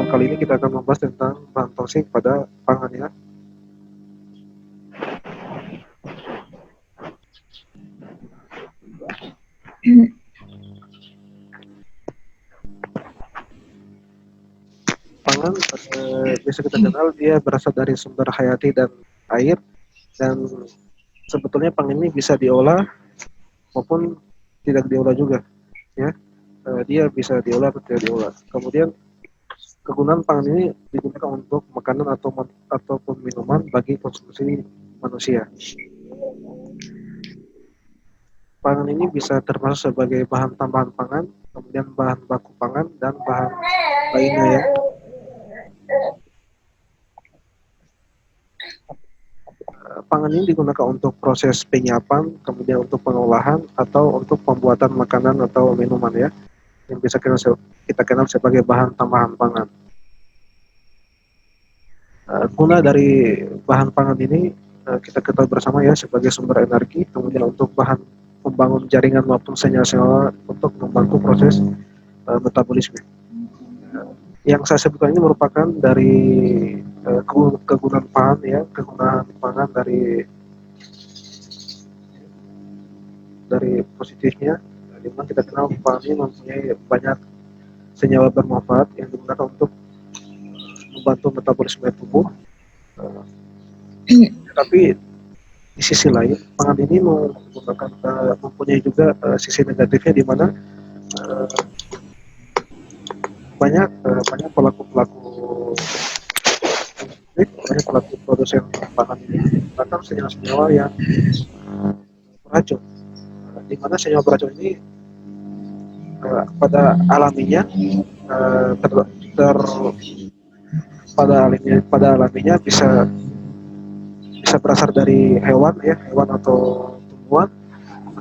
kali ini kita akan membahas tentang bahan toksik pada pangan ya. Pangan bisa kita kenal dia berasal dari sumber hayati dan air, dan sebetulnya pangan ini bisa diolah maupun tidak diolah juga ya. Dia bisa diolah atau tidak diolah. Kemudian kegunaan pangan ini digunakan untuk makanan ataupun minuman bagi konsumsi manusia. Pangan ini bisa termasuk sebagai bahan tambahan pangan, kemudian bahan baku pangan, dan bahan lainnya ya. Pangan ini digunakan untuk proses penyiapan, kemudian untuk pengolahan, atau untuk pembuatan makanan atau minuman ya, yang bisa kita kenal sebagai bahan tambahan pangan. Guna dari bahan pangan ini kita ketahui bersama ya sebagai sumber energi, kemudian untuk bahan membangun jaringan maupun senyawa-senyawa untuk membantu proses metabolisme. Yang saya sebutkan ini merupakan dari kegunaan pangan ya, kegunaan pangan dari positifnya, di mana kita kenal pangan ini mempunyai banyak senyawa bermanfaat yang digunakan untuk membantu metabolisme tubuh. Tapi di sisi lain, pangan ini mempunyai juga sisi negatifnya, di mana banyak pelaku produsen pangan ini menggunakan senyawa-senyawa yang beracun, di mana senyawa beracun ini pada alaminya pada alaminya bisa berasal dari hewan atau tumbuhan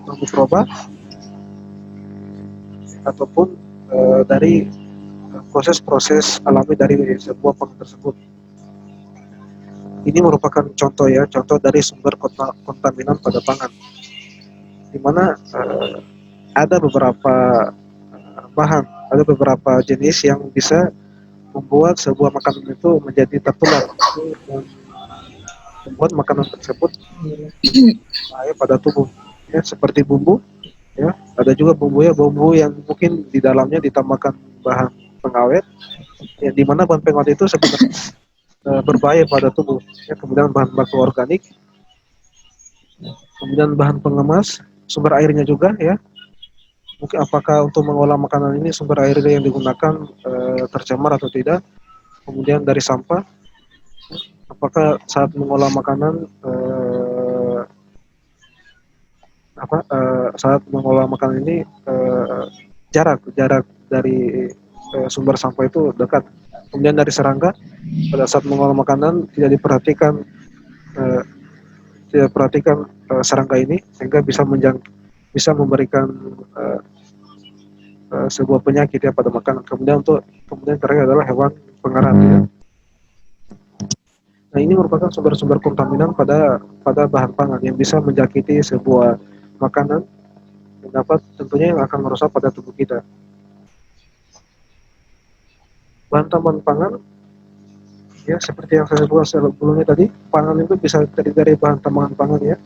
atau mikroba, ataupun dari proses-proses alami dari sebuah pangan tersebut. Ini merupakan contoh dari sumber kontaminan pada pangan, di mana ada beberapa jenis yang bisa membuat sebuah makanan itu menjadi tertular, membuat makanan tersebut bahaya pada tubuh ya, seperti bumbu ya. Ada juga bumbu yang mungkin di dalamnya ditambahkan bahan pengawet yang dimana bahan pengawet itu sebenarnya berbahaya pada tubuh ya. Kemudian bahan baku organik, kemudian bahan pengemas, sumber airnya juga ya. Mungkin apakah untuk mengolah makanan ini sumber air yang digunakan tercemar atau tidak. Kemudian dari sampah, apakah saat mengolah makanan saat mengolah makanan ini jarak dari sumber sampah itu dekat. Kemudian dari serangga, pada saat mengolah makanan tidak diperhatikan serangga ini, sehingga bisa memberikan sebuah penyakit ya pada makanan. Kemudian terakhir adalah hewan pengerat ya. Nah, ini merupakan sumber-sumber kontaminan pada bahan pangan yang bisa menjakiti sebuah makanan, yang dapat tentunya yang akan merusak pada tubuh kita. Bahan tambahan pangan ya, seperti yang saya sebutkan sebelumnya tadi, pangan itu bisa terdiri dari bahan tambahan pangan ya,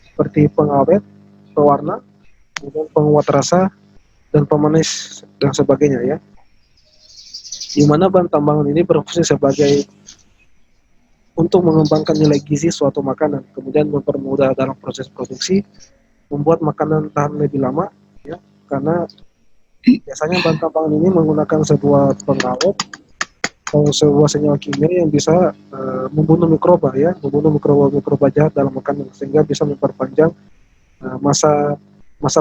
seperti pengawet, pewarna, kemudian penguat rasa, dan pemanis dan sebagainya ya. Di mana bahan tambahan ini berfungsi sebagai untuk mengembangkan nilai gizi suatu makanan, kemudian mempermudah dalam proses produksi, membuat makanan tahan lebih lama ya, karena biasanya bahan tambahan ini menggunakan sebuah pengawet atau sebuah senyawa kimia yang bisa membunuh mikroba jahat dalam makanan, sehingga bisa memperpanjang masa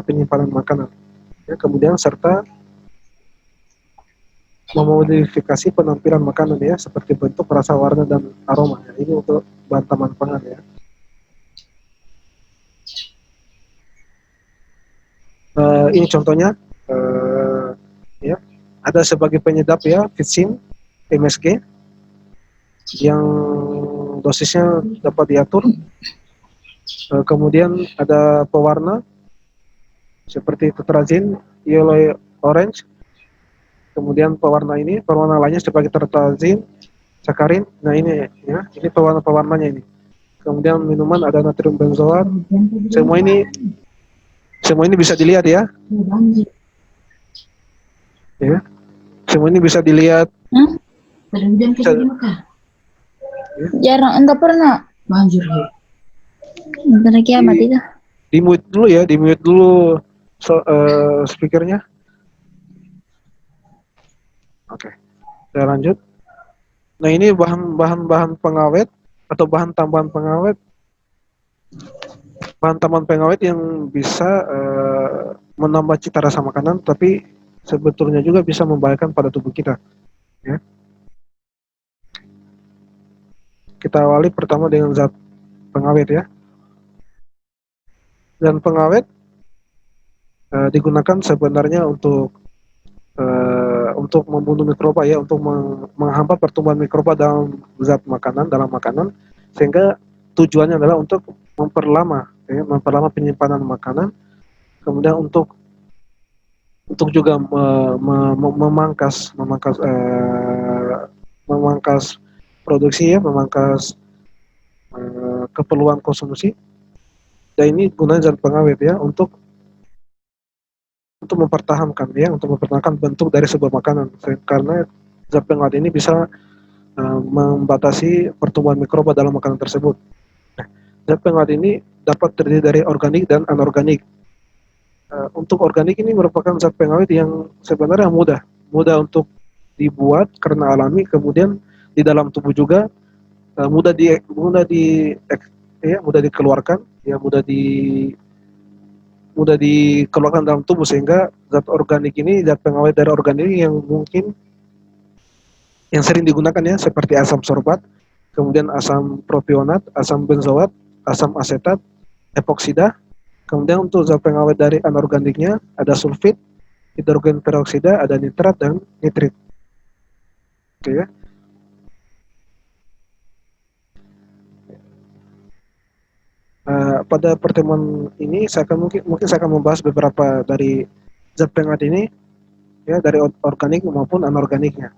penyimpanan makanan ya. Kemudian serta memodifikasi penampilan makanan ya, seperti bentuk, rasa, warna, dan aroma ya. Ini untuk bahan tambahan pangan ya. Ini contohnya ya, ada sebagai penyedap ya, vitsin, MSG, yang dosisnya dapat diatur. Kemudian ada pewarna seperti tetrazin, yellow orange, Kemudian pewarna lainnya sebagai tertazin, sakarin. Nah ini ya, ini pewarnanya ini. Kemudian minuman ada natrium benzoat. Semua ini bisa dilihat ya. Ya, semua ini bisa dilihat. Bisa, ya. Jarang, enggak pernah. Banjir ya. Bentar kiamat itu. Di mute dulu ya, di mute dulu speakernya. Oke, kita lanjut. Nah ini bahan pengawet atau bahan tambahan pengawet. Bahan tambahan pengawet yang bisa menambah cita rasa makanan, tapi sebetulnya juga bisa membahayakan pada tubuh kita. Ya. Kita awali pertama dengan zat pengawet ya. Dan pengawet digunakan sebenarnya untuk membunuh mikroba ya, untuk menghambat pertumbuhan mikroba dalam zat makanan, dalam makanan, sehingga tujuannya adalah untuk memperlama penyimpanan makanan, kemudian untuk juga memangkas produksi ya, memangkas keperluan konsumsi. Dan ini gunanya zat pengawet ya untuk mempertahankan bentuk dari sebuah makanan, karena zat pengawet ini bisa membatasi pertumbuhan mikroba dalam makanan tersebut. Zat pengawet ini dapat terdiri dari organik dan anorganik. Untuk organik ini merupakan zat pengawet yang sebenarnya mudah untuk dibuat karena alami, kemudian di dalam tubuh juga mudah dikeluarkan ya, mudah dikeluarkan dalam tubuh, sehingga zat pengawet dari organik yang mungkin yang sering digunakan ya, seperti asam sorbat, kemudian asam propionat, asam benzoat, asam asetat, epoksida. Kemudian untuk zat pengawet dari anorganiknya ada sulfit, hidrogen peroksida, ada nitrat dan nitrit. Oke ya. Pada pertemuan ini mungkin saya akan membahas beberapa dari zat pengawet ini ya, dari organik maupun anorganiknya.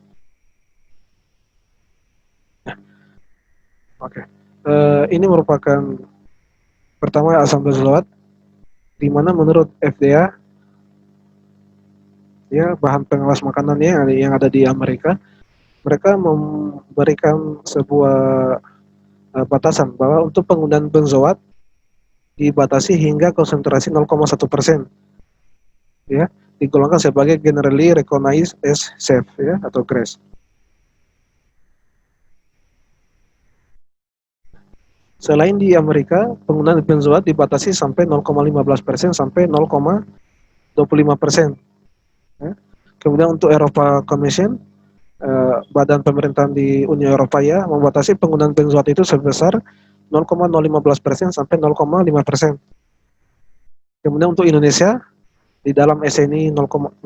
Oke. Ini merupakan pertama asam benzoat, di mana menurut FDA ya, bahan pengawas makanannya yang ada di Amerika, mereka memberikan sebuah batasan bahwa untuk penggunaan benzoat dibatasi hingga konsentrasi 0,1%, ya, digolongkan sebagai generally recognized as safe ya, atau GRAS. Selain di Amerika, penggunaan benzoat dibatasi sampai 0,15% sampai 0,25%. Ya. Kemudian untuk Eropa Commission, badan pemerintahan di Uni Eropa ya, membatasi penggunaan benzoat itu sebesar 0,015% sampai 0,5%. Kemudian untuk Indonesia, di dalam SNI 0,01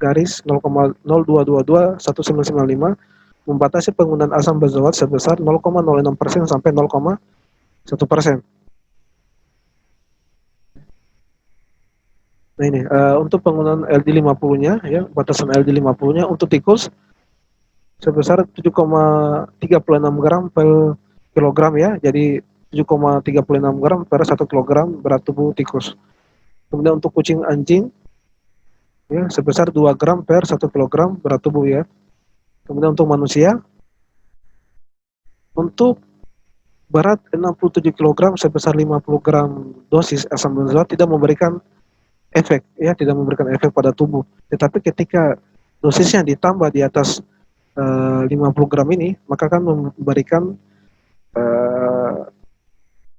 garis 0,02221995 membatasi penggunaan asam benzoat sebesar 0,06% sampai 0,1%. Nah ini untuk penggunaan LD50-nya ya, batasan LD50-nya untuk tikus sebesar 7,36 gram per kilogram ya, jadi 7,36 gram per 1 kilogram berat tubuh tikus. Kemudian untuk kucing anjing ya, sebesar 2 gram per 1 kilogram berat tubuh ya. Kemudian untuk manusia, untuk berat 67 kg sebesar 50 gram dosis asam benzoat tidak memberikan efek ya, tidak memberikan efek pada tubuh. Tetapi ketika dosisnya ditambah di atas 50 gram ini, maka akan memberikan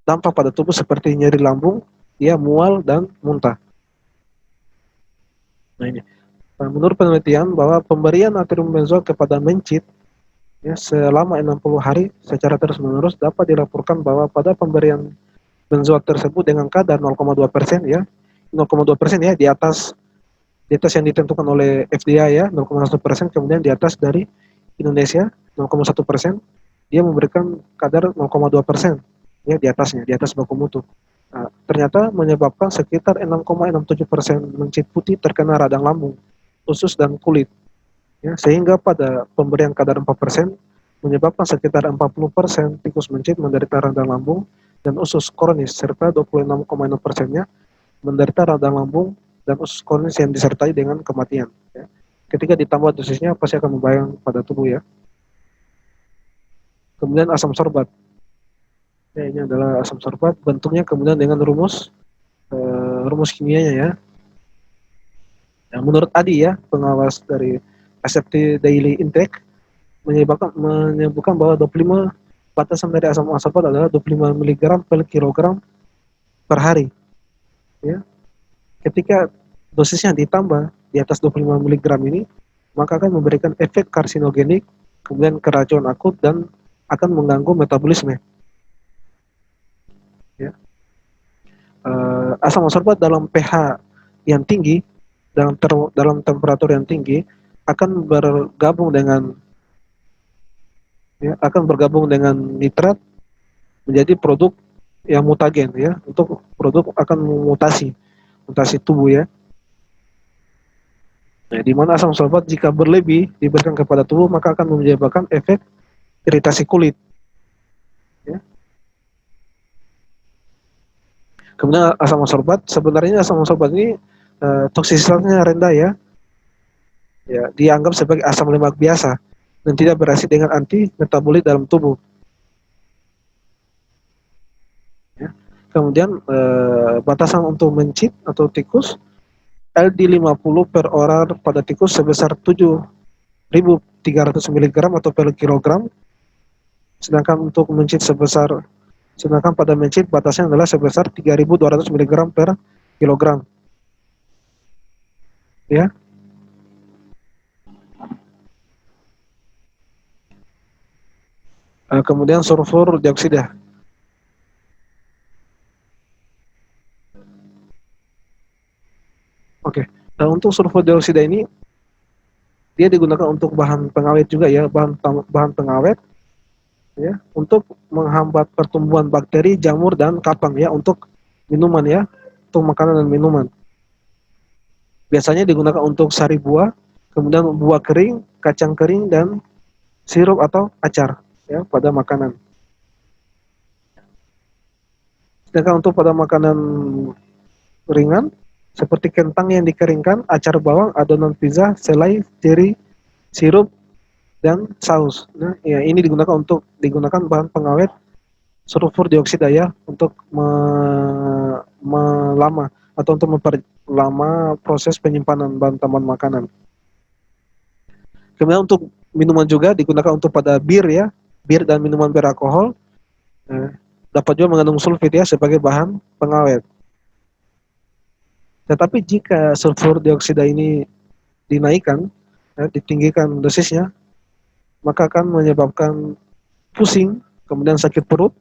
dampak pada tubuh seperti nyeri lambung, ya, mual dan muntah. Nah ini, menurut penelitian bahwa pemberian natrium benzoat kepada mencit ya, selama 60 hari secara terus-menerus dapat dilaporkan bahwa pada pemberian benzoat tersebut dengan kadar 0,2% ya, 0,2% ya, di atas yang ditentukan oleh FDA ya, 0,1%, kemudian di atas dari Indonesia 0,1%, dia memberikan kadar 0,2% ya, di atasnya, di atas baku mutu. Ternyata menyebabkan sekitar 6,67% mencit putih terkena radang lambung usus dan kulit. Ya, sehingga pada pemberian kadar 4% menyebabkan sekitar 40% tikus mencit menderita radang lambung dan usus kronis, serta 26,6%-nya menderita radang lambung dan usus kronis yang disertai dengan kematian. Ya. Ketika ditambah dosisnya pasti akan membayang pada tubuh ya. Kemudian asam sorbat. Ya, ini adalah asam sorbat. Bentuknya kemudian dengan rumus kimianya ya. Ya, menurut Adi ya, pengawas dari Asepti Daily Intake menyebutkan bahwa 25 batasan dari asam sorbat adalah 25 mg per kilogram per hari. Ya. Ketika dosisnya ditambah di atas 25 mg ini, maka akan memberikan efek karsinogenik, kemudian keracunan akut dan akan mengganggu metabolisme. Ya. Asam sorbat dalam pH yang tinggi, dalam temperatur yang tinggi akan bergabung dengan nitrat menjadi produk yang mutagen ya, untuk produk akan mutasi tubuh ya. Nah, di mana asam sorbat jika berlebih diberikan kepada tubuh maka akan menyebabkan efek iritasi kulit. Ya. Kemudian sebenarnya asam sorbat ini toksisitasnya rendah ya. Ya, dianggap sebagai asam lemak biasa dan tidak bereaksi dengan anti metabolit dalam tubuh. Ya. Kemudian batasan untuk mencit atau tikus LD50 per orang pada tikus sebesar 7.300 mg atau per kilogram, sedangkan pada mencit batasnya adalah sebesar 3.200 mg per kilogram. Ya. Kemudian sulfur dioksida. Oke. Nah, untuk sulfur dioksida ini dia digunakan untuk bahan pengawet juga ya, bahan pengawet ya, untuk menghambat pertumbuhan bakteri, jamur dan kapang ya, untuk minuman ya, untuk makanan dan minuman. Biasanya digunakan untuk sari buah, kemudian buah kering, kacang kering dan sirup atau acar ya pada makanan. Sedangkan untuk pada makanan ringan seperti kentang yang dikeringkan, acar bawang, adonan pizza, selai, teri, sirup dan saus. Nah, ya ini digunakan bahan pengawet sulfur dioksida ya, untuk melama atau untuk memperlama proses penyimpanan bahan tambahan makanan. Kemudian untuk minuman juga digunakan untuk pada bir ya, bir dan minuman beralkohol dapat juga mengandung sulfit ya sebagai bahan pengawet. Tetapi jika sulfur dioksida ini dinaikkan, ditinggikan dosisnya, maka akan menyebabkan pusing, kemudian sakit perut,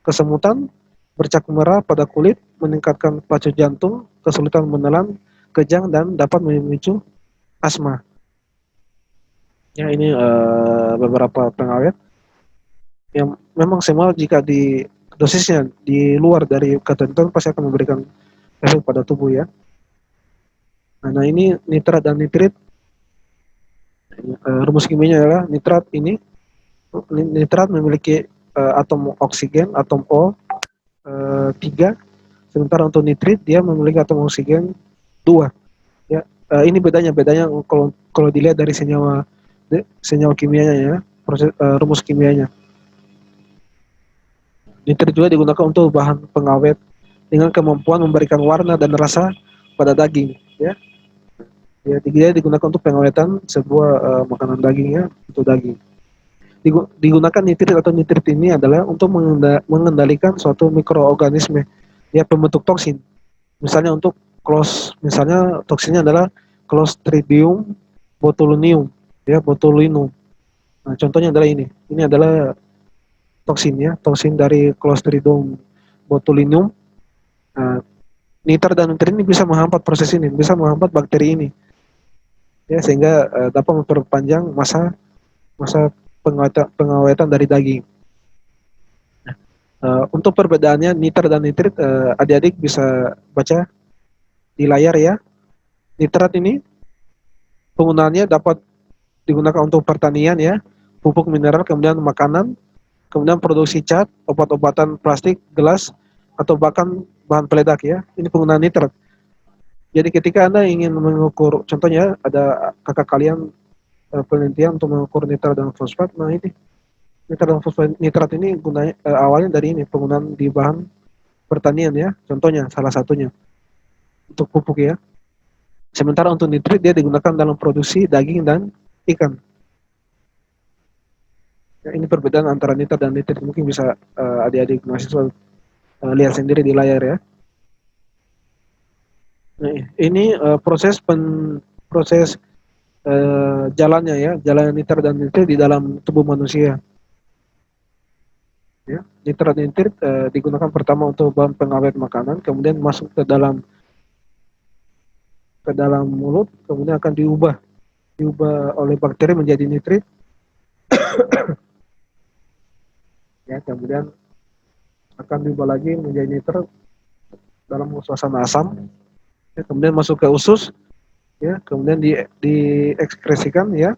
kesemutan, bercak merah pada kulit, meningkatkan pacu jantung, kesulitan menelan, kejang, dan dapat memicu asma. Ya, ini beberapa pengawet yang memang semua jika di dosisnya di luar dari ketentuan pasti akan memberikan efek pada tubuh ya. Nah, ini nitrat dan nitrit. Rumus kimianya adalah nitrat memiliki atom oksigen, atom O 3, sementara untuk nitrit dia memiliki atom oksigen 2. Ya, ini bedanya kalau dilihat dari senyawa kimianya ya, rumus kimianya. Nitrit juga digunakan untuk bahan pengawet dengan kemampuan memberikan warna dan rasa pada daging ya. Ya, dia digunakan untuk pengawetan sebuah makanan dagingnya, untuk daging. Digunakan nitrit atau nitrit ini adalah untuk mengendalikan suatu mikroorganisme ya, pembentuk toksin. Misalnya misalnya toksinnya adalah Clostridium botulinum ya, botulinum. Nah, contohnya adalah ini. Ini adalah toksin ya, toksin dari Clostridium botulinum. Nah, nitrat dan nitrit ini bisa menghambat proses ini, bisa menghambat bakteri ini. Ya, sehingga dapat memperpanjang masa pengawetan dari daging. Untuk perbedaannya nitrat dan nitrit, adik-adik bisa baca di layar ya. Nitrat ini penggunaannya dapat digunakan untuk pertanian ya, pupuk mineral, kemudian makanan, kemudian produksi cat, obat-obatan plastik, gelas, atau bahkan bahan peledak ya. Ini penggunaan nitrat. Jadi ketika Anda ingin mengukur, contohnya ada kakak kalian penelitian untuk mengukur nitrat dan fosfat, nah ini nitrat dan fosfat, nitrat ini gunanya awalnya dari ini penggunaan di bahan pertanian ya, contohnya salah satunya untuk pupuk ya. Sementara untuk nitrit dia digunakan dalam produksi daging dan ikan. Ya, ini perbedaan antara nitrat dan nitrit, mungkin bisa adik-adik mahasiswa lihat sendiri di layar ya. Nah, ini proses jalannya ya, jalan nitrat dan nitrit di dalam tubuh manusia. Ya, nitrat dan nitrit digunakan pertama untuk bahan pengawet makanan, kemudian masuk ke dalam mulut, kemudian akan diubah oleh bakteri menjadi nitrit, ya, kemudian akan diubah lagi menjadi nitrat dalam suasana asam, ya, kemudian masuk ke usus, ya, kemudian diekskresikan ya,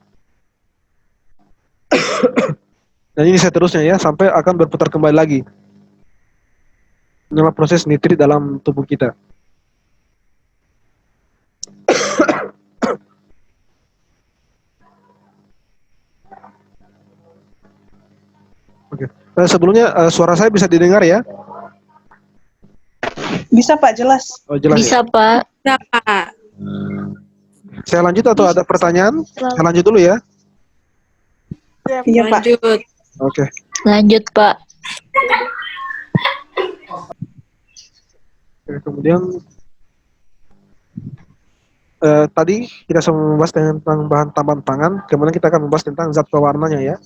dan ini seterusnya ya sampai akan berputar kembali lagi. Inilah proses nitrit dalam tubuh kita. Oke. Sebelumnya suara saya bisa didengar ya? Bisa Pak, jelas. Oh, jelas Bisa, ya? Pak. Bisa Pak. Saya lanjut atau ada pertanyaan? Saya lanjut dulu ya. Iya Pak. Lanjut. Oke. Lanjut, Pak. Kemudian tadi kita sudah membahas tentang bahan tambahan pangan, kemudian kita akan membahas tentang zat pewarnanya ya.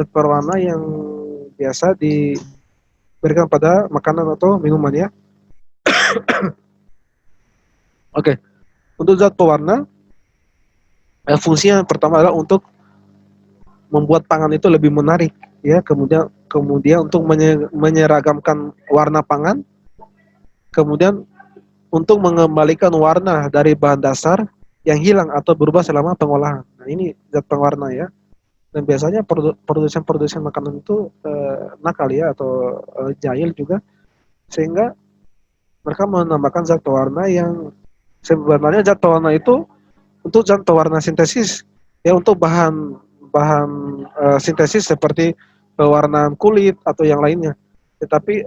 Zat pewarna yang biasa diberikan pada makanan atau minuman ya. Oke. Untuk zat pewarna, fungsinya pertama adalah untuk membuat pangan itu lebih menarik ya, kemudian untuk menyeragamkan warna pangan, kemudian untuk mengembalikan warna dari bahan dasar yang hilang atau berubah selama pengolahan. Nah, ini zat pewarna ya. Dan biasanya produsen makanan itu nakal ya, atau jahil juga, sehingga mereka menambahkan zat pewarna yang sebenarnya zat pewarna itu untuk zat pewarna sintesis ya, untuk bahan sintesis seperti pewarnaan kulit atau yang lainnya. Tetapi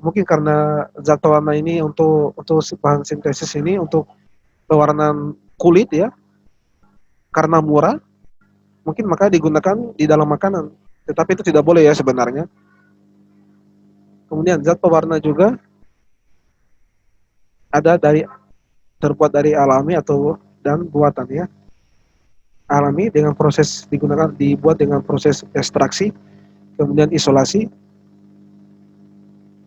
mungkin karena zat pewarna ini untuk bahan sintesis ini untuk pewarnaan kulit ya, karena murah, mungkin maka digunakan di dalam makanan. Tetapi itu tidak boleh ya sebenarnya. Kemudian zat pewarna juga ada terbuat dari alami atau dan buatan ya. Alami dengan proses dibuat dengan proses ekstraksi, kemudian isolasi,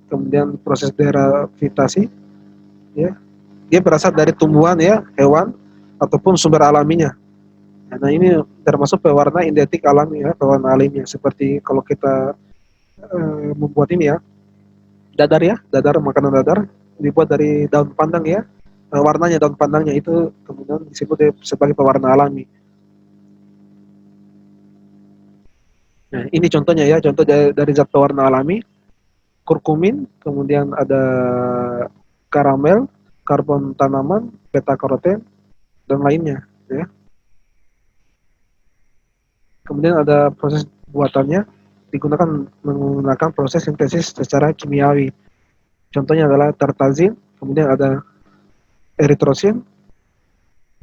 kemudian proses deravitasi ya. Dia berasal dari tumbuhan ya, hewan ataupun sumber alaminya. Nah, ini termasuk pewarna identik alami ya, pewarna alaminya. Seperti kalau kita membuat ini ya, dadar makanan dadar dibuat dari daun pandan ya. Warnanya daun pandannya itu kemudian disebut sebagai pewarna alami. Nah, ini contohnya ya, contoh dari zat pewarna alami, kurkumin, kemudian ada karamel, karbon tanaman, beta karoten, dan lainnya ya. Kemudian ada proses buatannya digunakan menggunakan proses sintesis secara kimiawi. Contohnya adalah tartazin, kemudian ada eritrosin,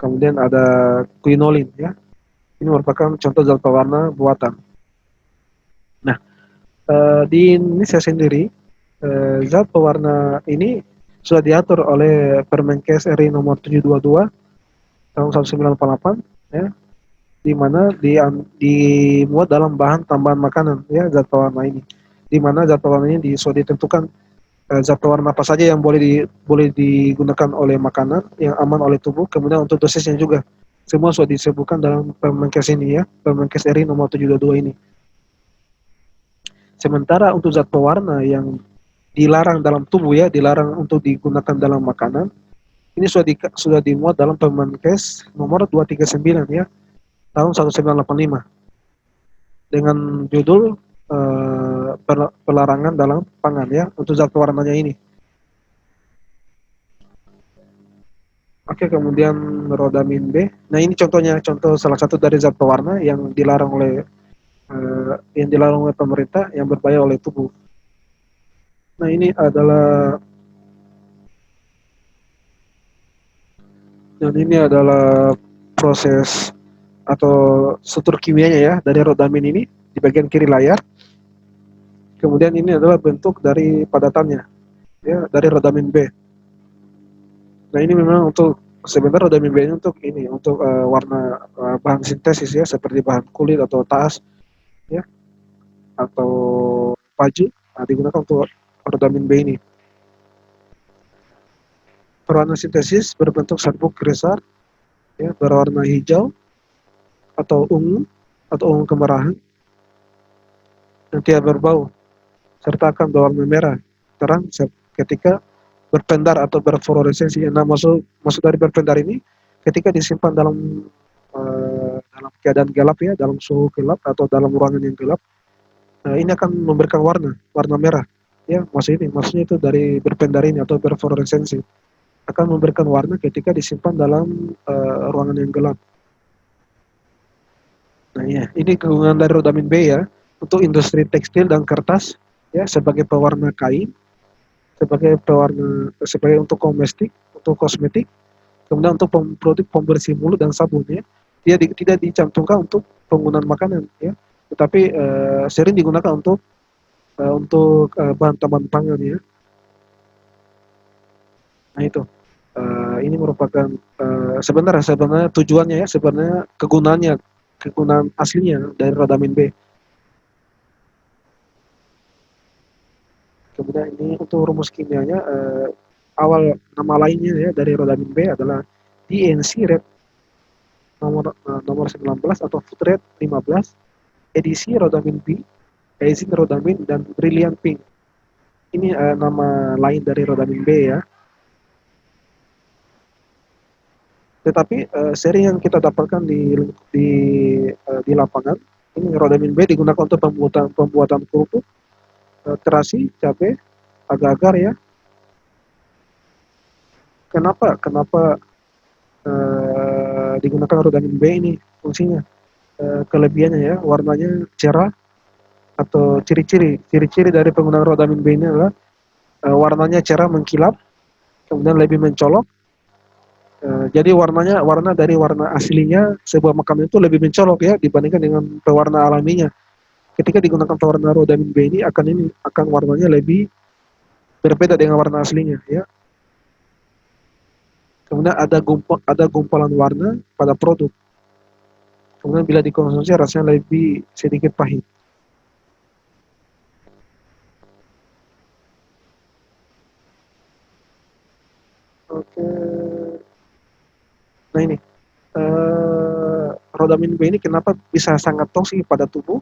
kemudian ada quinolin ya. Ini merupakan contoh zat pewarna buatan. Nah, di Indonesia sendiri zat pewarna ini sudah diatur oleh Permenkes RI nomor 722 tahun 1988 ya, di mana dimuat dalam bahan tambahan makanan ya, zat pewarna ini. Di mana zat pewarna ini sudah ditentukan zat pewarna apa saja yang boleh digunakan oleh makanan yang aman oleh tubuh, kemudian untuk dosisnya juga. Semua sudah disebutkan dalam Permenkes ini ya, Permenkes RI nomor 722 ini. Sementara untuk zat pewarna yang dilarang dalam tubuh ya, dilarang untuk digunakan dalam makanan, Ini sudah dimuat dalam Permenkes nomor 239 ya, tahun 1985 dengan judul pelarangan dalam pangan ya untuk zat pewarnanya ini. Oke, kemudian rodamin B. Nah, ini contoh salah satu dari zat pewarna yang dilarang oleh pemerintah yang berbahaya oleh tubuh. Nah, ini adalah proses atau struktur kimianya ya dari rodamin ini di bagian kiri layar. Kemudian ini adalah bentuk dari padatannya ya dari rodamin B. Nah, ini memang untuk sebenarnya rodamin B ini untuk warna bahan sintesis ya seperti bahan kulit atau tas ya atau baju. Nah, digunakan untuk rodamin B ini. Pewarna sintesis berbentuk serbuk kristal ya berwarna hijau atau ungu kemerahan yang tidak berbau serta akan berwarna merah terang ketika berpendar atau berfluoresensi. Nah, maksud dari berpendar ini ketika disimpan dalam keadaan gelap ya, dalam suhu gelap atau dalam ruangan yang gelap, ini akan memberikan warna merah. Ya, maksudnya itu dari berpendar ini atau berfluoresensi akan memberikan warna ketika disimpan dalam ruangan yang gelap. Nah, ya, ini kegunaan dari rodamin B ya untuk industri tekstil dan kertas ya sebagai pewarna kain, sebagai untuk kosmetik, kemudian untuk produk pembersih mulut dan sabun ya. Tidak dicantumkan untuk penggunaan makanan ya, tetapi sering digunakan untuk bahan tambahan pangan ya. Nah, itu ini merupakan sebenarnya tujuannya ya, sebenarnya kegunaan aslinya dari rodamin B. Kemudian ini untuk rumus kimianya, awal nama lainnya ya dari rodamin B adalah DNC Red nomor 19 atau Food Red 15, edisi rodamin B, Ezin rodamin, dan Brilliant Pink. Ini nama lain dari rodamin B ya. Tetapi seri yang kita dapatkan di lapangan, ini rodamin B digunakan untuk pembuatan kerupuk, terasi, cabai, agar-agar ya. Kenapa digunakan rodamin B ini fungsinya? Kelebihannya ya, warnanya cerah atau ciri-ciri dari penggunaan rodamin B ini adalah warnanya cerah mengkilap, kemudian lebih mencolok. Jadi warna dari warna aslinya sebuah makanan itu lebih mencolok ya dibandingkan dengan pewarna alaminya. Ketika digunakan pewarna rodamin B ini akan warnanya lebih berbeda dengan warna aslinya ya. Kemudian ada gumpalan warna pada produk. Kemudian bila dikonsumsi rasanya lebih sedikit pahit. Oke. Nah, ini rodamin B ini kenapa bisa sangat toksik pada tubuh?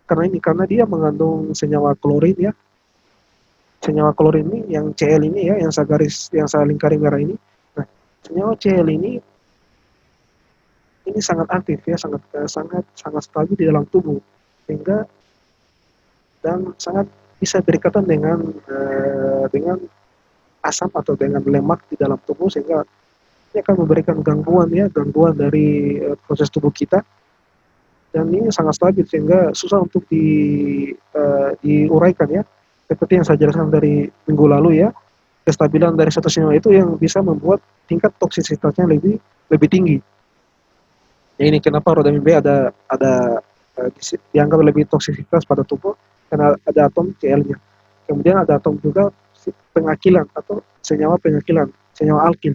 Karena dia mengandung senyawa klorin ya. Senyawa klorin ini yang Cl ini ya, yang saya lingkari merah ini. Nah, senyawa Cl ini sangat aktif ya, sangat stabil di dalam tubuh, sehingga dan sangat bisa berikatan dengan asam atau dengan lemak di dalam tubuh, sehingga ini akan memberikan gangguan dari proses tubuh kita, dan ini sangat stabil sehingga susah untuk diuraikan ya, seperti yang saya jelaskan dari minggu lalu ya. Kestabilan dari satu senyawa itu yang bisa membuat tingkat toksisitasnya lebih tinggi. Ya, ini kenapa rodamin B dianggap lebih toksisitas pada tubuh karena ada atom Cl-nya. Kemudian ada atom juga pengakilan atau senyawa pengakilan, senyawa alkil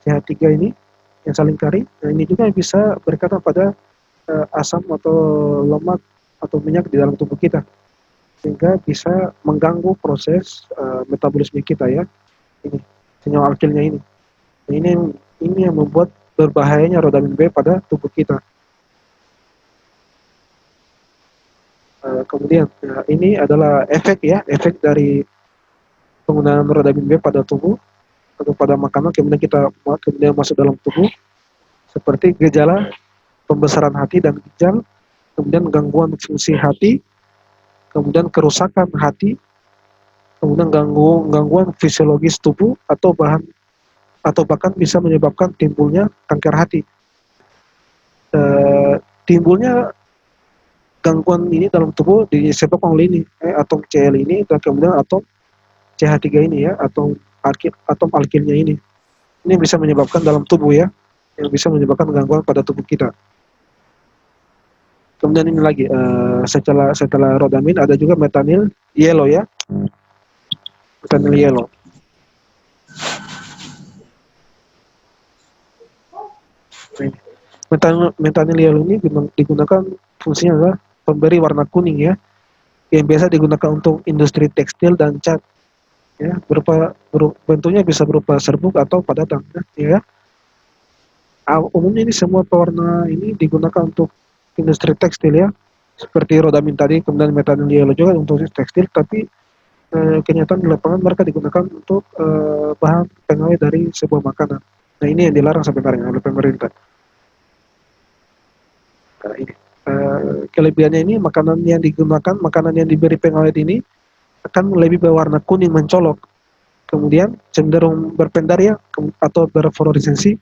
CH3 ini yang saling kari. Nah, ini juga bisa berkaitan pada asam atau lemak atau minyak di dalam tubuh kita, sehingga bisa mengganggu proses metabolisme kita ya. Ini senyawa alkilnya ini. Nah, ini yang membuat berbahayanya rodamin B pada tubuh kita. Kemudian ini adalah efek dari penggunaan rodamin B pada tubuh. atau pada makanan kemudian masuk dalam tubuh seperti gejala pembesaran hati dan ginjal, kemudian gangguan fungsi hati, kemudian kerusakan hati, kemudian gangguan fisiologis tubuh atau bahkan bisa menyebabkan timbulnya kanker hati. Timbulnya gangguan ini dalam tubuh disebabkan oleh ini atom Cl ini dan kemudian atom CH3 ini ya, atom alkilnya ini bisa menyebabkan dalam tubuh ya, yang bisa menyebabkan gangguan pada tubuh kita. Kemudian ini lagi setelah rhodamin ada juga metanil yellow ya, metanil yellow. Metanil yellow ini digunakan fungsinya adalah pemberi warna kuning ya, yang biasa digunakan untuk industri tekstil dan cat ya, bentuknya bisa berupa serbuk atau padatan ya. Umumnya ini semua pewarna ini digunakan untuk industri tekstil ya, seperti rhodamin tadi, kemudian metanil yellow juga untuk tekstil, tapi kenyataan di lapangan mereka digunakan untuk bahan pengawet dari sebuah makanan. Nah ini yang dilarang sebenarnya oleh pemerintah. Nah, ini kelebihannya ini makanan yang diberi pengawet ini akan lebih berwarna kuning mencolok, kemudian cenderung berpendar ya, atau berfluoresensi.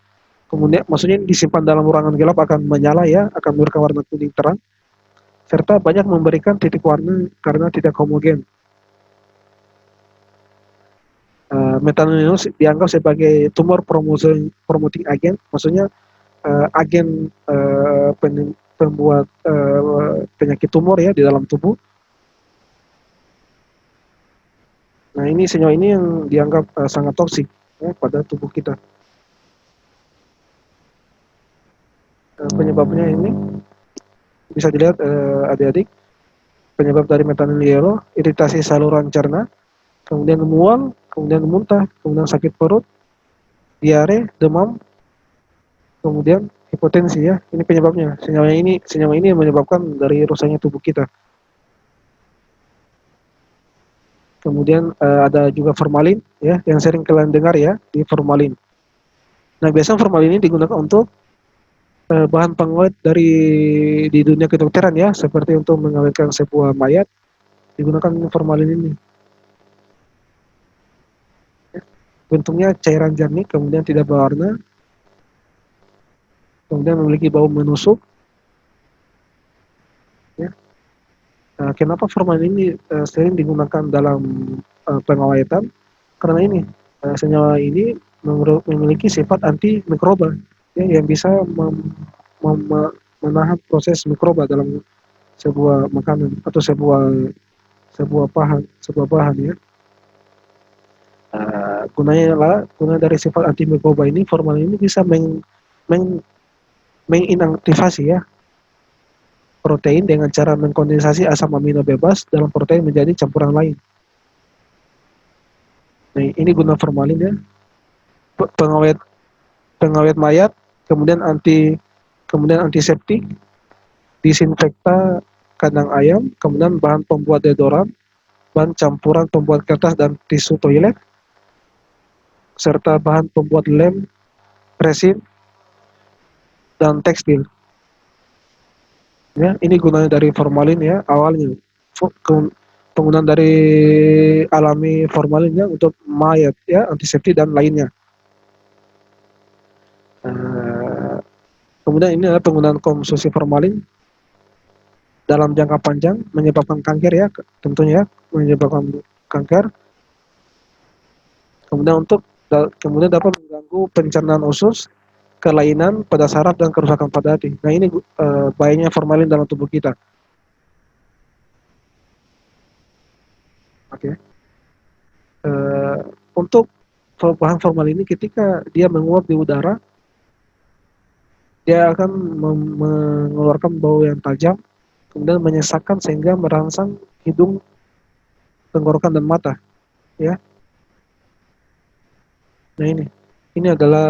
Kemudian maksudnya disimpan dalam ruangan gelap akan menyala ya, akan memberikan warna kuning terang, serta banyak memberikan titik warna karena tidak homogen. Metanil dianggap sebagai tumor promoting agent, maksudnya agen pembuat penyakit tumor ya di dalam tubuh. Nah ini senyawa ini yang dianggap sangat toksik ya, pada tubuh kita. Penyebabnya ini bisa dilihat adik-adik, penyebab dari metanil yellow: iritasi saluran cerna, kemudian mual, kemudian muntah, kemudian sakit perut, diare, demam, kemudian hipotensi ya. Ini penyebabnya. Senyawa ini yang menyebabkan dari rusaknya tubuh kita. Kemudian ada juga formalin ya, yang sering kalian dengar ya, di formalin. Nah biasanya formalin ini digunakan untuk bahan pengawet di dunia kedokteran ya, seperti untuk mengawetkan sebuah mayat digunakan formalin ini. Bentuknya cairan jernih, kemudian tidak berwarna, kemudian memiliki bau menusuk. Ya. Nah, kenapa formalin ini sering digunakan dalam pengawetan? Karena ini senyawa ini memiliki sifat antimikroba ya, yang bisa menahan proses mikroba dalam sebuah makanan atau sebuah bahan ya. Guna dari sifat antimikroba ini, formalin ini bisa menginaktivasi ya protein dengan cara mengkondensasi asam amino bebas dalam protein menjadi campuran lain. Nah, ini guna formalin ya. Pengawet mayat, kemudian antiseptik, disinfektan kandang ayam, kemudian bahan pembuat deodoran, bahan campuran pembuat kertas dan tisu toilet, serta bahan pembuat lem, resin, dan tekstil. Ya, ini gunanya dari formalin ya, awalnya penggunaan dari alami formalinnya untuk mayat ya, antiseptik dan lainnya. Kemudian ini adalah penggunaan konsumsi formalin dalam jangka panjang menyebabkan kanker ya, tentunya ya, menyebabkan kanker. Kemudian dapat mengganggu pencernaan usus, kelainan pada saraf dan kerusakan pada hati. Nah ini bahayanya formalin dalam tubuh kita. Oke. Untuk bahan formalin ini ketika dia menguap di udara, dia akan mengeluarkan bau yang tajam, kemudian menyesakkan sehingga merangsang hidung, tenggorokan dan mata. Ya. Nah ini adalah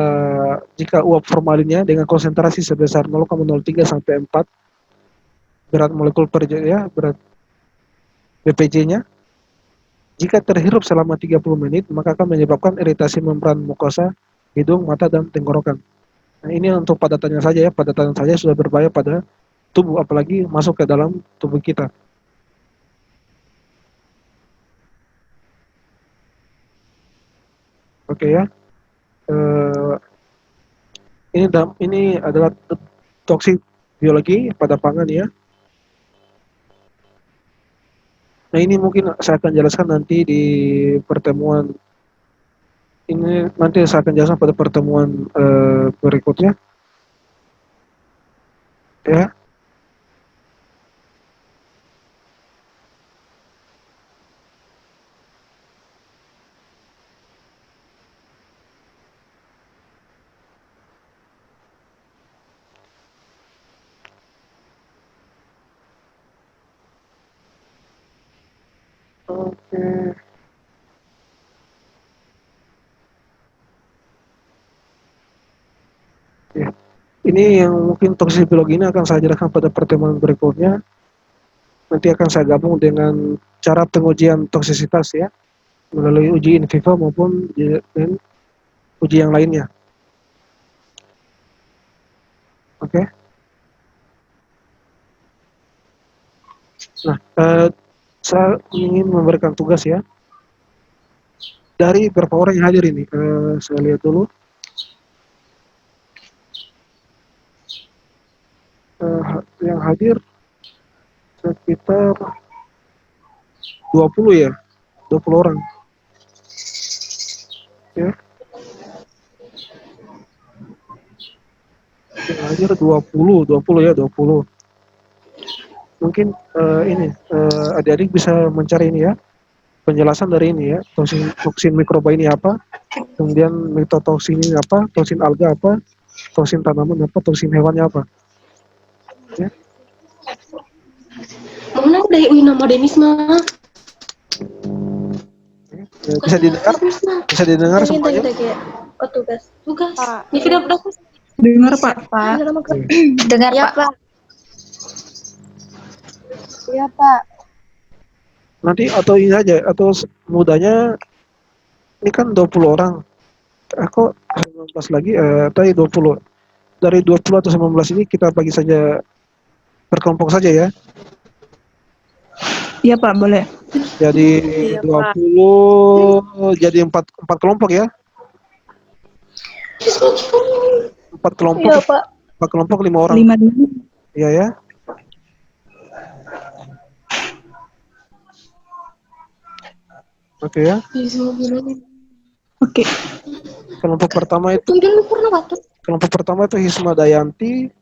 jika uap formalinnya dengan konsentrasi sebesar 0,03 sampai 4 berat molekul per ya, berat BPJ-nya. Jika terhirup selama 30 menit, maka akan menyebabkan iritasi membran mukosa, hidung, mata, dan tenggorokan. Nah, ini untuk padatannya saja ya, padatan saja sudah berbahaya pada tubuh, apalagi masuk ke dalam tubuh kita. Oke ya. Ini adalah toksik biologi pada pangan ya. Nah, ini mungkin saya akan jelaskan nanti di pertemuan ini, nanti saya akan jelaskan pada pertemuan berikutnya ya. Oke. Ya. Ini yang mungkin toksikologi ini akan saya jelaskan pada pertemuan berikutnya. Nanti akan saya gabung dengan cara pengujian toksisitas ya, melalui uji in vivo maupun dengan uji yang lainnya. Oke. Nah, saya ingin memberikan tugas ya. Dari berapa orang yang hadir ini? Saya lihat dulu. Yang hadir sekitar 20 ya, 20 orang. Ya. Yang hadir 20 ya, 20. Mungkin ini adik-adik bisa mencari ini ya, penjelasan dari ini ya, toksin mikroba ini apa, kemudian mitotoksin ini apa, toksin alga apa, toksin tanaman apa, toksin hewannya apa. Ya. Mana udah nama Denis mah? Bisa didengar? Bisa didengar semuanya? Oh, tugas. Pak. Ini video berapa? Dengar Pak. Dengar Ya, Pak. Pak. Iya Pak. Nanti atau ini aja, atau mudahnya ini kan 20 orang. Aku 19 lagi, tadi 20. Dari 20 atau 19 ini kita bagi saja berkelompok saja ya. Iya Pak, boleh. Jadi Iya, 20 jadi 4 kelompok ya. 4 kelompok. Iya, Pak. 4 kelompok 5 orang. 5. Iya ya. Oke ya. Oke. Kelompok pertama itu Hisma Dayanti.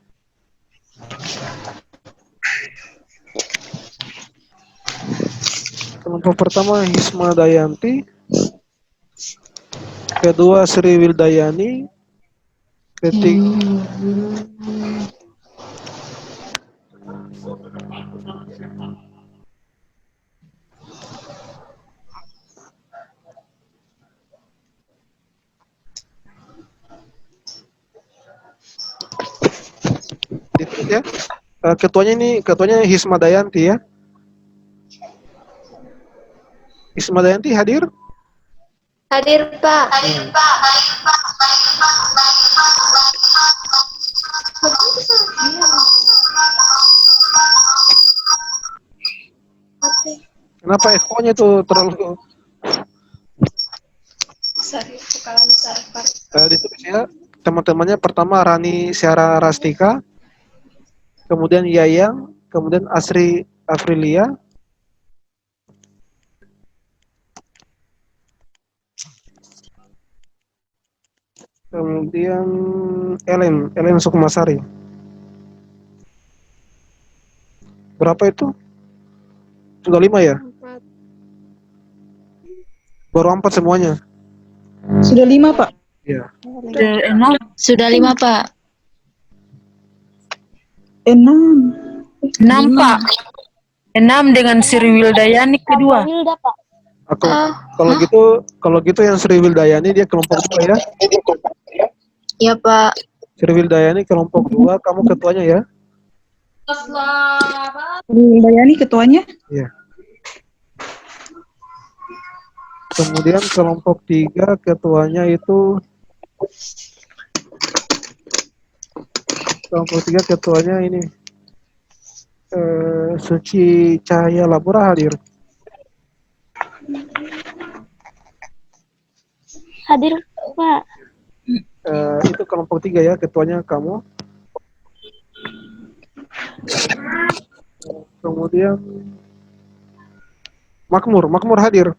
Kelompok pertama Hisma Dayanti. Kedua Sri Wildayani. Ketiga ya. Ketuanya Hisma Dayanti ya. Hisma Dayanti hadir? Hadir, Pak. Kenapa ekornya tuh terlalu ditulis ya, teman-temannya. Pertama Rani Syara Rastika, kemudian Yayang, kemudian Asri Afrilia, kemudian Ellen Sukmasari. Berapa itu? Sudah 5 ya? Baru 4 semuanya. Sudah 5 Pak. Iya. Sudah 5 Pak. 6. 6 Pak. 6 dengan Sri Wildayani kedua. Atau kalau gitu yang Sri Wildayani dia kelompok 2 ya. Iya Pak. Sri Wildayani kelompok 2, kamu ketuanya ya. Bayani ketuanya. Iya. Kemudian kelompok 3 ketuanya itu ini Suci Cahaya Labora hadir. Hadir, Pak. Itu kelompok 3 ya, ketuanya kamu. Kemudian Makmur hadir.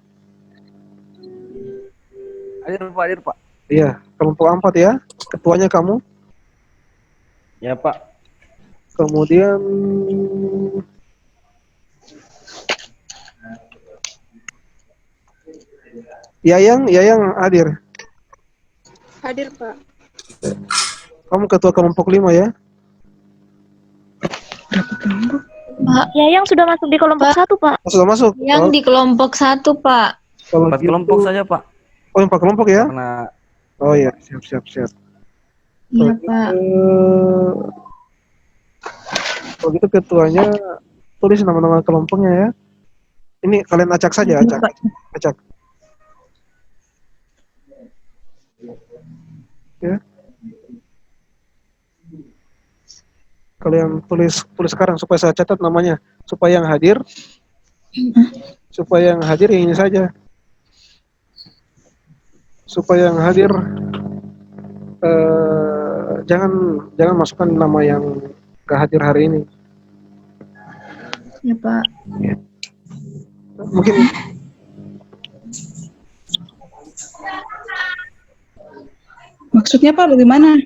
Hadir Pak. Iya, kelompok 4 ya, ketuanya kamu. Ya Pak. Kemudian Yayang hadir. Hadir, Pak. Kamu ketua kelompok 5 ya. Pak, Yayang sudah masuk di kelompok 1, Pak. Sudah masuk. yang di kelompok 1, Pak. Kalau 4 gitu, kelompok saja Pak. Oh, 4 kelompok ya? Karena Oh ya, siap. Iya, Pak. Kalau gitu ketuanya tulis nama-nama kelompoknya ya. Ini kalian acak saja, Iya, Pak. acak. Ya. Kalian tulis sekarang supaya saya catat namanya, supaya yang hadir yang ini saja. Supaya yang hadir jangan masukkan nama yang gak hadir hari ini. Ya, Pak. Mungkin Maksudnya, Pak, bagaimana?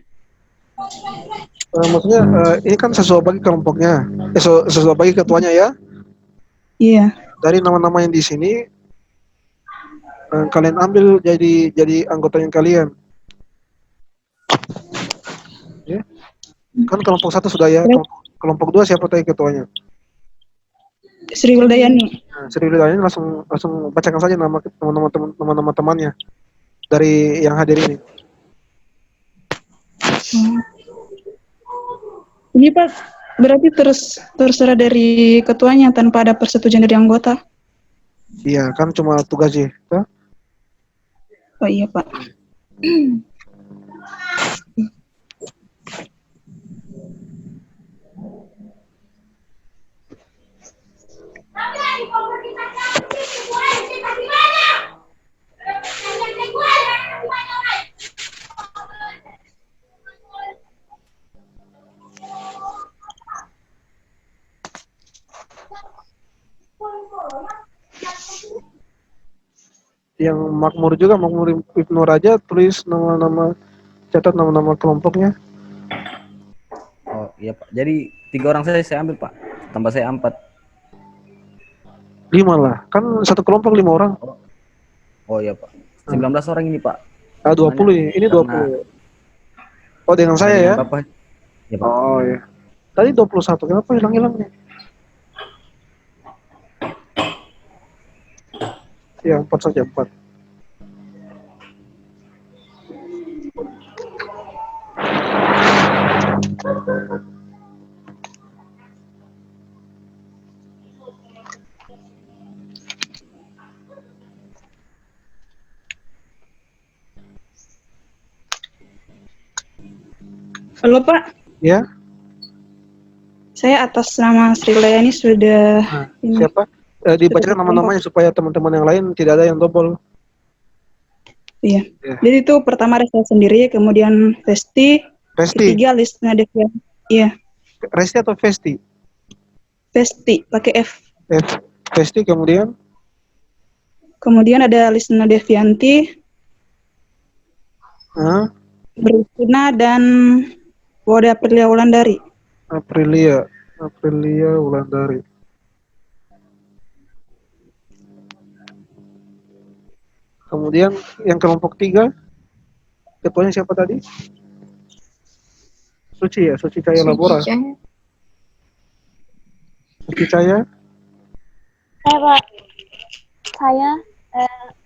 maksudnya ini kan sesuai bagi kelompoknya, sesuai bagi ketuanya ya. Iya. Dari nama-nama yang di sini kalian ambil jadi anggota yang kalian. Ya. Kan kelompok 1 sudah ya. Kelompok 2 siapa tadi ketuanya? Sri Wildayani. Nah, Sri Widayani langsung bacakan saja nama temannya dari yang hadir ini. Ini, Pak, berarti terserah dari ketuanya tanpa ada persetujuan dari anggota. Iya, kan cuma tugas sih. Tuh. Oh iya, Pak. Yang Makmur Ibnu Raja tulis catat nama-nama kelompoknya. oh iya Pak. Jadi 3 orang saja saya ambil Pak. Tambah saya 4. 5 lah. Kan satu kelompok 5 orang. Oh iya Pak. 19 orang ini Pak. 20 ini 20. Oh, dengan saya ya. Bapak. Ya Pak. Oh ya. Tadi 21. Kenapa hilang nih? Ya, 4 saja, 4. Halo, Pak. Ya. Saya atas nama Sri Wildayani sudah ini. Siapa? Dibacakan nama-namanya supaya teman-teman yang lain tidak ada yang double. Iya. Ya. Jadi itu pertama ada saya sendiri, kemudian Festi. Ketiga Lisna Devianti. Iya. Resti atau Festi? Festi pakai F. Festi kemudian Kemudian ada Lisna Devianti, Beristina, dan Wode Aprilia Wulandari. Aprilia Wulandari. Kemudian yang kelompok 3 ketuanya siapa tadi? Suci Cahaya Labora. Suci Cahaya. Saya, Pak. Saya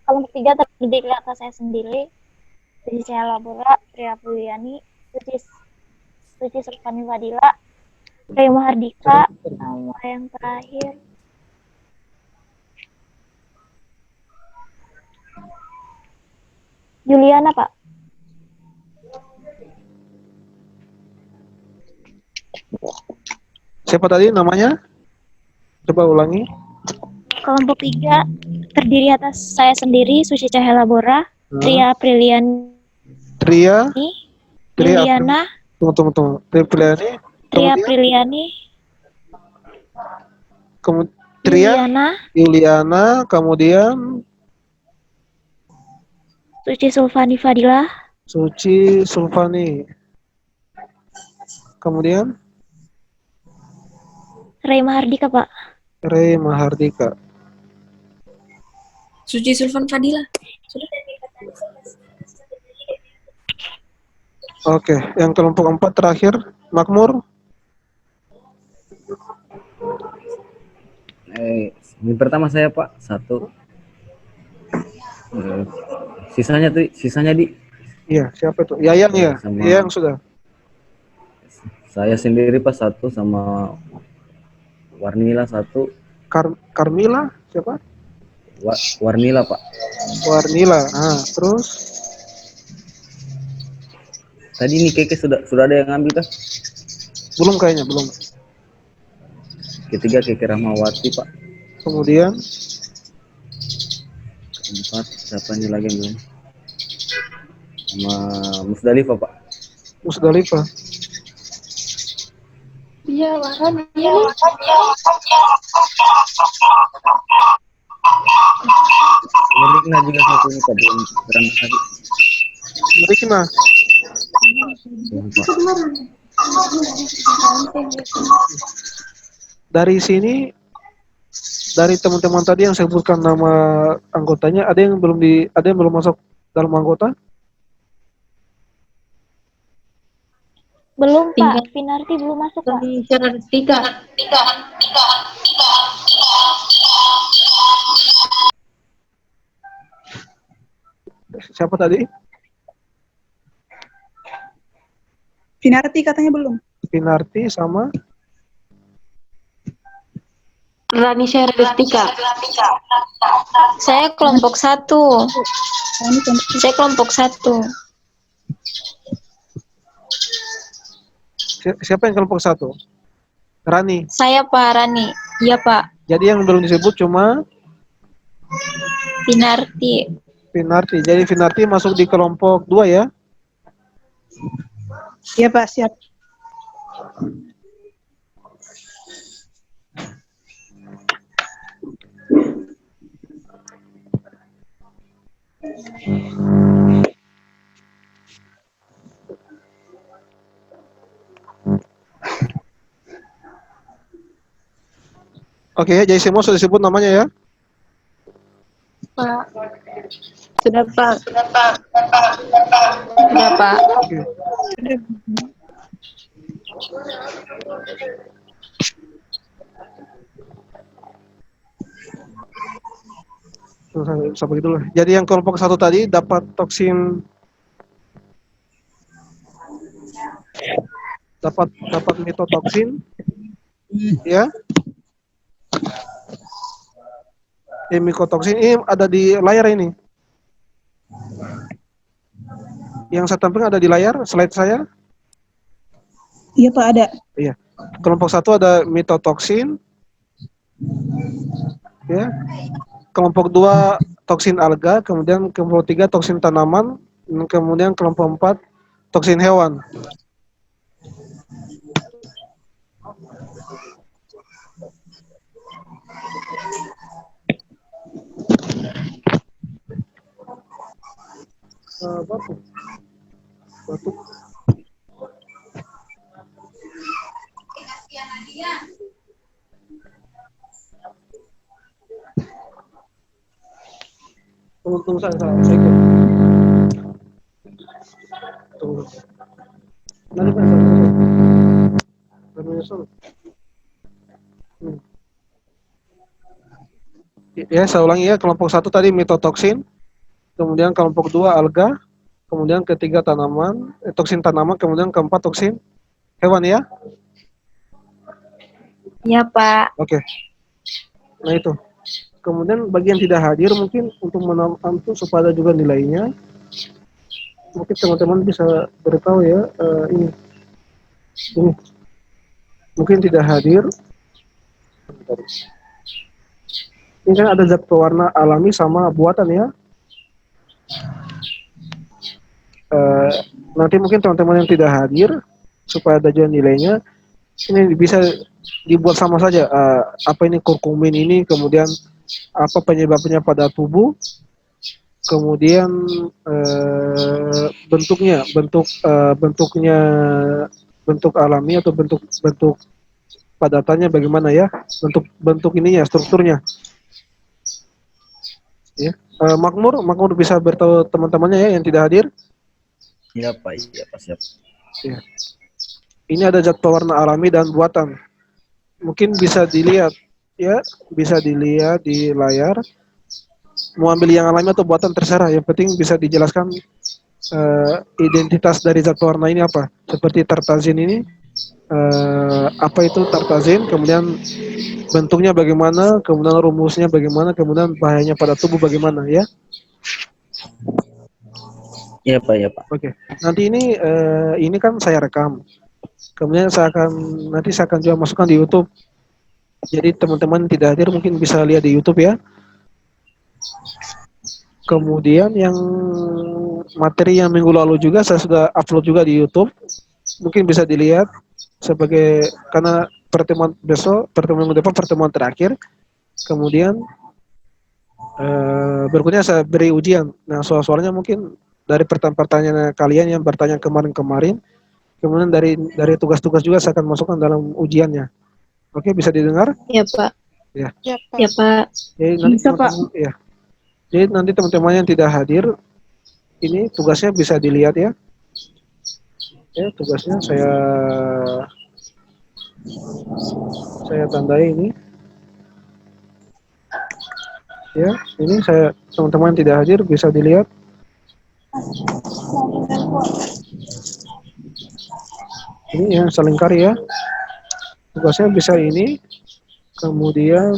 kelompok 3 terdiri atas saya sendiri, Suci Cahaya Labora, Tria Puliani, Suci Sulfani Fadila, Ray Mahardika, sama yang terakhir Juliana, Pak. Siapa tadi namanya? Coba ulangi. Kelompok 3 terdiri atas saya sendiri, Suci Cahaya Labora, Tria Apriliani, Tria, Liliana, tunggu. Tria Priliani, Tria kemudian, Apriliani, Tria, Liliana, Yuliana, kemudian Suci Sulfani Fadila, Suci Sulfani, kemudian Ray Mahardika, Pak. Rey Mahardika. Suci Sulfan Fadila. Sudah. Oke, yang kelompok 4 terakhir, Makmur. Ini pertama saya Pak, 1. Sisanya di Iya, siapa itu? Yayang ya? Sama- Yayang sudah. saya sendiri Pak 1 sama Warnila 1. Carmila, siapa? Warnila Pak. Warnila. Terus Tadi ini Keke sudah ada yang ngambil kah? belum kayaknya, belum. Ketiga Keke Rahmawati Pak. Kemudian 4 siapa ini lagi yang belum? Sama Musdalifah Pak. Musdalifah. Iya, Waran. Iya. Rikna juga 1 ini Pak, belum berangkat tadi. Rikna. Dari sini, dari teman-teman tadi yang saya sebutkan nama anggotanya, ada yang belum masuk dalam anggota? Belum, Tinggal Pak. Pinarti belum masuk, Pak. syarat 3. Siapa tadi? Finarti katanya belum. Pinarti sama Rani Syaratika. Saya kelompok 1. Saya kelompok 1. siapa yang kelompok 1? Rani. Saya, Pak, Rani. Iya, Pak. Jadi yang belum disebut cuma Pinarti. Pinarti. Jadi Pinarti masuk di kelompok 2 ya? Iya Pak, siap. Oke, jadi semua sudah disebut namanya ya? Pak. Sudah, Pak. Sudah, Pak. Oke. Sampai gitu lah. Jadi yang kelompok 1 tadi dapat mitotoksin, ya. Mikotoksin ini ada di layar ini. Yang saya tampilkan ada di layar slide saya. Iya Pak, ada. Iya. Kelompok 1 ada mitotoksin. Ya. Kelompok 2 toksin alga, kemudian kelompok 3 toksin tanaman, dan kemudian kelompok 4 toksin hewan. Batuk. Tunggu saya ikut. Tunggu. Nanti Pak, saya menyusul. Ya, saya ulangi ya, kelompok 1 tadi mitotoksin, kemudian kelompok 2 alga, kemudian ketiga tanaman, toksin tanaman, kemudian keempat toksin hewan ya. Iya, Pak. Oke. Nah itu. Kemudian bagi yang tidak hadir mungkin untuk menonton supaya ada juga nilainya. mungkin teman-teman bisa beritahu ya, ini mungkin tidak hadir. Ini kan ada zat pewarna alami sama buatan ya. Nanti mungkin teman-teman yang tidak hadir supaya ada jalan nilainya, ini bisa dibuat sama saja. Apa ini kurkumin ini, kemudian apa penyebabnya pada tubuh, kemudian bentuknya bentuk alami atau bentuk padatannya bagaimana ya, bentuk ininya, strukturnya. Ya. Makmur bisa beritahu teman-temannya ya yang tidak hadir. Iya Pak, siap. Ya. Ini ada zat pewarna alami dan buatan. Mungkin bisa dilihat ya, bisa dilihat di layar. Mau ambil yang alami atau buatan terserah. Yang penting bisa dijelaskan identitas dari zat pewarna ini apa. Seperti tartazin ini, apa itu tartazin, kemudian bentuknya bagaimana, kemudian rumusnya bagaimana, kemudian bahayanya pada tubuh bagaimana ya. Iya Pak. Oke. Nanti ini kan saya rekam. Kemudian nanti saya akan juga masukkan di YouTube. Jadi teman-teman tidak hadir mungkin bisa lihat di YouTube ya. Kemudian yang materi yang minggu lalu juga saya sudah upload juga di YouTube. Mungkin bisa dilihat karena pertemuan minggu depan pertemuan terakhir. Kemudian berikutnya saya beri ujian. Nah, soal-soalnya mungkin dari pertanyaan kalian yang bertanya kemarin-kemarin, kemudian dari tugas-tugas juga saya akan masukkan dalam ujiannya. Oke, bisa didengar? Ya, Pak. Ya. Ya, Pak. Jadi nanti Bisa, Pak. ya. Jadi nanti teman-teman yang tidak hadir, ini tugasnya bisa dilihat ya. Ya, tugasnya saya tandai ini. Ya, ini teman-teman yang tidak hadir bisa dilihat. Ini yang selingkari ya. Tugasnya bisa ini. Kemudian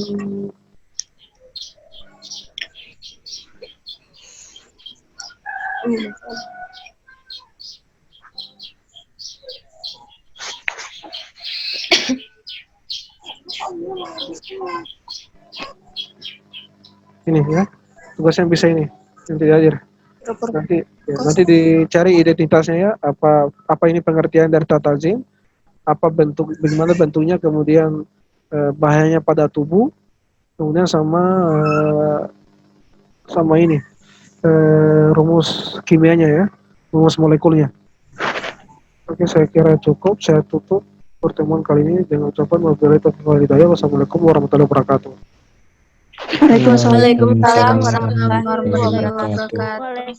ini ya, tugasnya bisa ini yang tidak hadir. Nanti dicari identitasnya ya, apa ini pengertian dari tartazin, bagaimana bentuknya, kemudian bahayanya pada tubuh, kemudian sama ini rumus kimianya ya, rumus molekulnya. Oke, saya kira cukup. Saya tutup pertemuan kali ini dengan ucapan wabillahi taufiq wal hidayah. Wassalamualaikum warahmatullahi wabarakatuh. Waalaikumsalam. Waalaikumsalam Waalaikumsalam warahmatullahi wabarakatuh. Boleh.